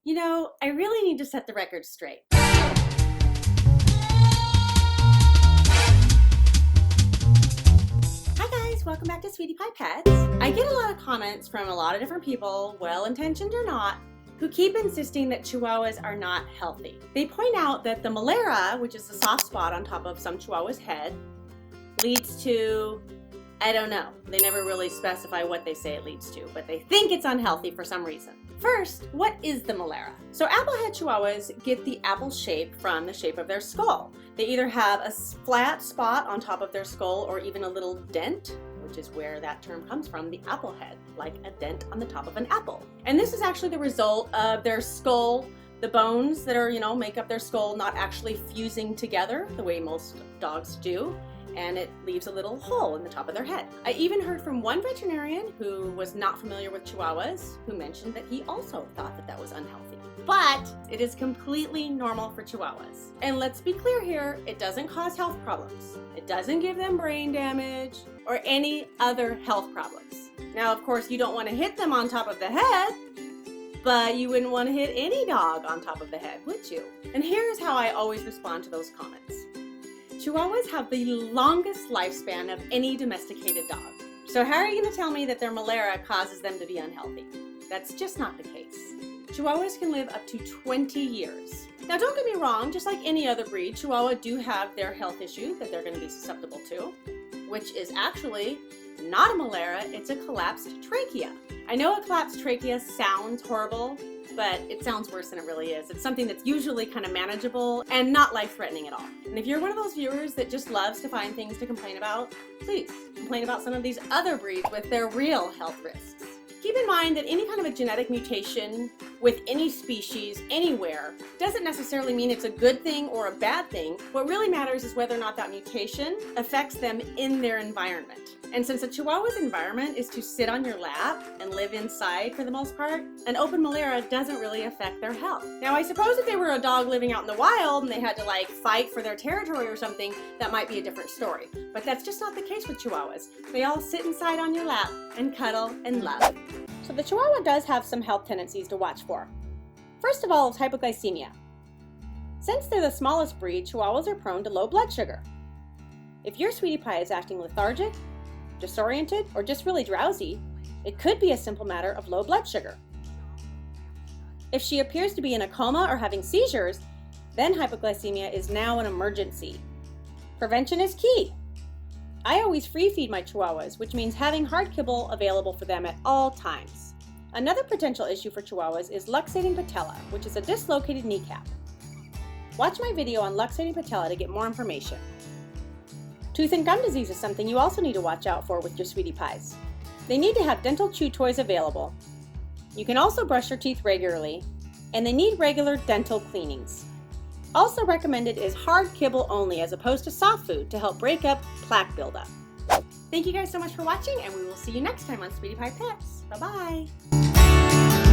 You know, I really need to set the record straight. Welcome back to Sweetie Pie Pets. I get a lot of comments from a lot of different people, well-intentioned or not, who keep insisting that Chihuahuas are not healthy. They point out that the molera, which is the soft spot on top of some Chihuahua's head, leads to, I don't know. They never really specify what they say it leads to, but they think it's unhealthy for some reason. First, what is the molera? So applehead Chihuahuas get the apple shape from the shape of their skull. They either have a flat spot on top of their skull or even a little dent, which is where that term comes from, the apple head, like a dent on the top of an apple. And this is actually the result of their skull, the bones that are, make up their skull not actually fusing together the way most dogs do, and it leaves a little hole in the top of their head. I even heard from one veterinarian who was not familiar with Chihuahuas, who mentioned that he also thought that that was unhealthy. But it is completely normal for Chihuahuas. And let's be clear here, it doesn't cause health problems. It doesn't give them brain damage or any other health problems. Now, of course, you don't want to hit them on top of the head, but you wouldn't want to hit any dog on top of the head, would you? And here's how I always respond to those comments. Chihuahuas have the longest lifespan of any domesticated dog. So how are you going to tell me that their molera causes them to be unhealthy? That's just not the case. Chihuahuas can live up to 20 years. Now don't get me wrong, just like any other breed, Chihuahua do have their health issues that they're going to be susceptible to, which is actually not a molera, it's a collapsed trachea. I know a collapsed trachea sounds horrible, but it sounds worse than it really is. It's something that's usually kind of manageable and not life-threatening at all. And if you're one of those viewers that just loves to find things to complain about, please complain about some of these other breeds with their real health risks. Keep in mind that any kind of a genetic mutation with any species, anywhere, doesn't necessarily mean it's a good thing or a bad thing. What really matters is whether or not that mutation affects them in their environment. And since a Chihuahua's environment is to sit on your lap and live inside for the most part, an open molera doesn't really affect their health. Now, I suppose if they were a dog living out in the wild and they had to fight for their territory or something, that might be a different story. But that's just not the case with Chihuahuas. They all sit inside on your lap and cuddle and love. So the Chihuahua does have some health tendencies to watch for. First of all is hypoglycemia. Since they're the smallest breed, Chihuahuas are prone to low blood sugar. If your sweetie pie is acting lethargic, disoriented, or just really drowsy, it could be a simple matter of low blood sugar. If she appears to be in a coma or having seizures, then hypoglycemia is now an emergency. Prevention is key. I always free feed my Chihuahuas, which means having hard kibble available for them at all times. Another potential issue for Chihuahuas is luxating patella, which is a dislocated kneecap. Watch my video on luxating patella to get more information. Tooth and gum disease is something you also need to watch out for with your sweetie pies. They need to have dental chew toys available. You can also brush your teeth regularly, and they need regular dental cleanings. Also recommended is hard kibble only as opposed to soft food to help break up plaque buildup. Thank you guys so much for watching, and we will see you next time on Sweetie Pie Pets. Bye-bye.